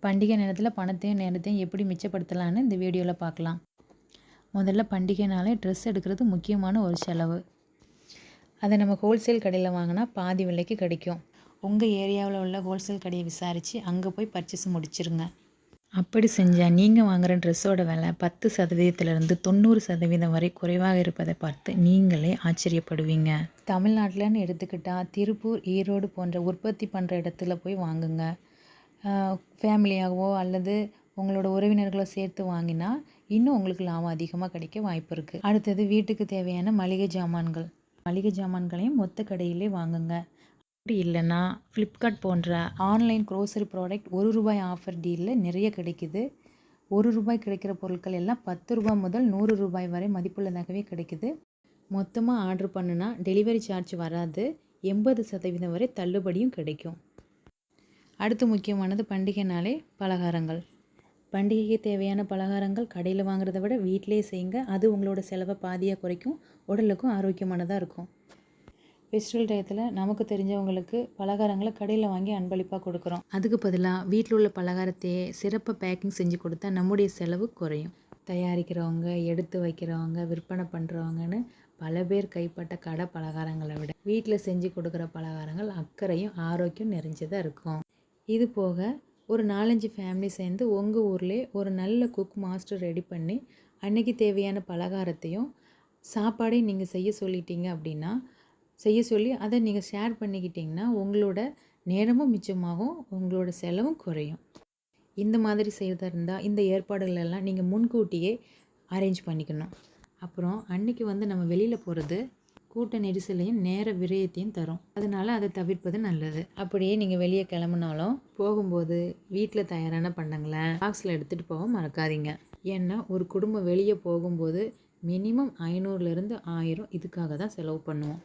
பண்டிகை நேரத்தில் பணத்தையும் நேரத்தையும் எப்படி மிச்சப்படுத்தலான்னு இந்த வீடியோவில் பார்க்கலாம். முதல்ல பண்டிகைனாலே ட்ரெஸ் எடுக்கிறது முக்கியமான ஒரு செலவு. அதை நம்ம ஹோல்சேல் கடையில் வாங்கினா பாதி விலைக்கு கிடைக்கும். உங்கள் ஏரியாவில் உள்ள ஹோல்சேல் கடையை விசாரித்து அங்கே போய் பர்ச்சேஸ் முடிச்சிருங்க. அப்படி செஞ்சால் நீங்கள் வாங்குகிற ட்ரெஸ்ஸோட விலை 10% 90% வரை குறைவாக இருப்பதை பார்த்து நீங்களே ஆச்சரியப்படுவீங்க. தமிழ்நாட்டில்னு எடுத்துக்கிட்டால் திருப்பூர், ஈரோடு போன்ற உற்பத்தி பண்ணுற இடத்துல போய் வாங்குங்க. ஃபேமிலியாகவோ அல்லது உங்களோட உறவினர்களோ சேர்த்து வாங்கினா இன்னும் உங்களுக்கு லாபம் அதிகமாக கிடைக்க வாய்ப்பு இருக்குது. அடுத்தது வீட்டுக்கு தேவையான மளிகை ஜாமான்களையும் மொத்த கடையிலே வாங்குங்க. அப்படி இல்லைன்னா ஃப்ளிப்கார்ட் போன்ற ஆன்லைன் க்ரோசரி ப்ராடக்ட் ₹1 ஆஃபர் டீலில் நிறைய கிடைக்குது. ₹1 கிடைக்கிற பொருட்கள் எல்லாம் ₹10 முதல் ₹100 வரை மதிப்புள்ளதாகவே கிடைக்குது. மொத்தமாக ஆர்டர் பண்ணுனா டெலிவரி சார்ஜ் வராது. 80% வரை தள்ளுபடியும் கிடைக்கும். அடுத்து முக்கியமானது பண்டிகைனாலே பலகாரங்கள். பண்டிகைக்கு தேவையான பலகாரங்கள் கடையில் வாங்குறத விட வீட்டிலே செய்யுங்க. அது உங்களோட செலவை பாதியாக குறைக்கும், உடலுக்கும் ஆரோக்கியமானதாக இருக்கும். ஃபெஸ்டிவல் டயத்தில் நமக்கு தெரிஞ்சவங்களுக்கு பலகாரங்களை கடையில் வாங்கி அன்பளிப்பாக கொடுக்குறோம். அதுக்கு பதிலாக வீட்டில் உள்ள பலகாரத்தையே சிறப்பாக பேக்கிங் செஞ்சு கொடுத்தா நம்முடைய செலவு குறையும். தயாரிக்கிறவங்க, எடுத்து வைக்கிறவங்க, விற்பனை பண்ணுறவங்கன்னு பல பேர் கைப்பட்ட கடை பலகாரங்களை விட வீட்டில் செஞ்சு கொடுக்குற பலகாரங்கள் அக்கறையும் ஆரோக்கியம் நிறைஞ்சதாக இருக்கும். இது போக ஒரு 4-5 ஃபேமிலி சேர்ந்து உங்கள் ஊர்லேயே ஒரு நல்ல குக் மாஸ்டர் ரெடி பண்ணி அன்னைக்கு தேவையான பலகாரத்தையும் சாப்பாடையும் நீங்கள் செய்ய சொல்லி அதை நீங்கள் ஷேர் பண்ணிக்கிட்டிங்கன்னா உங்களோட நேரமும் மிச்சமாகும், உங்களோட செலவும் குறையும். இந்த மாதிரி செய்வதாக இருந்தால் இந்த ஏற்பாடுகள் எல்லாம் நீங்கள் முன்கூட்டியே அரேஞ்ச் பண்ணிக்கணும். அப்புறம் அன்றைக்கி நம்ம வெளியில் போகிறது கூட்ட நெரிசலையும் நேர விரயத்தையும் தரும். அதனால் அதை தவிர்ப்பது நல்லது. அப்படியே நீங்கள் வெளியே கிளம்புனாலும் போகும்போது வீட்டில் தயாரான பண்டங்களை பாக்ஸில் எடுத்துகிட்டு போக மறக்காதீங்க. ஏன்னா ஒரு குடும்பம் வெளியே போகும்போது மினிமம் 500லேருந்து 1000 இதுக்காக தான் செலவு பண்ணுவோம்.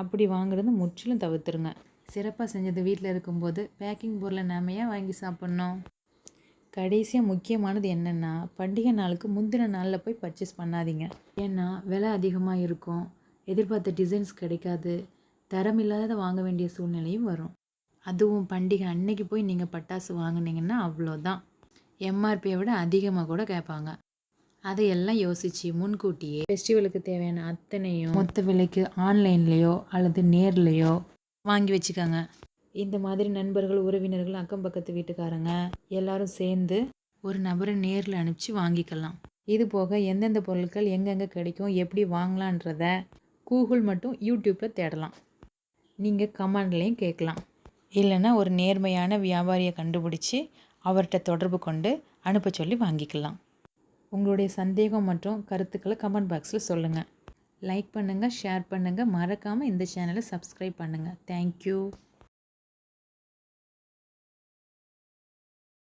அப்படி வாங்குறது முற்றிலும் தவிர்த்துருங்க. சிறப்பாக செஞ்சது வீட்டில் இருக்கும்போது பேக்கிங் பொருளை நாம ஏன் வாங்கி சாப்பிட்ணும்? கடைசியாக முக்கியமானது என்னென்னா, பண்டிகை நாளுக்கு முந்தின நாளில் போய் பர்ச்சேஸ் பண்ணாதீங்க. ஏன்னா விலை அதிகமாக இருக்கும், எதிர்பார்த்த டிசைன்ஸ் கிடைக்காது, தரம் இல்லாததை வாங்க வேண்டிய சூழ்நிலையும் வரும். அதுவும் பண்டிகை அன்னைக்கு போய் நீங்கள் பட்டாசு வாங்கினீங்கன்னா அவ்வளோதான், எம்ஆர்பியை விட அதிகமாக கூட கேட்பாங்க. அதையெல்லாம் யோசித்து முன்கூட்டியே ஃபெஸ்டிவலுக்கு தேவையான அத்தனையும் மொத்த விலைக்கு ஆன்லைன்லேயோ அல்லது நேர்லேயோ வாங்கி வச்சுக்கோங்க. இந்த மாதிரி நண்பர்கள், உறவினர்கள், அக்கம் பக்கத்து வீட்டுக்காரங்க எல்லாரும் சேர்ந்து ஒரு நபரை நேரில் அனுப்பிச்சு வாங்கிக்கலாம். இது போக எந்தெந்த பொருட்கள் எங்கெங்கே கிடைக்கும், எப்படி வாங்கலான்றத கூகுள் மட்டும் யூடியூப்பில் தேடலாம். நீங்கள் கமெண்ட்லேயும் கேட்கலாம். இல்லைன்னா ஒரு நேர்மையான வியாபாரியை கண்டுபிடிச்சி அவர்கிட்ட தொடர்பு கொண்டு அனுப்ப சொல்லி வாங்கிக்கலாம். உங்களுடைய சந்தேகம் மற்றும் கருத்துக்களை கமெண்ட் பாக்ஸில் சொல்லுங்கள். லைக் பண்ணுங்கள், ஷேர் பண்ணுங்கள், மறக்காமல் இந்த சேனலை சப்ஸ்கிரைப் பண்ணுங்கள். தேங்க்யூ.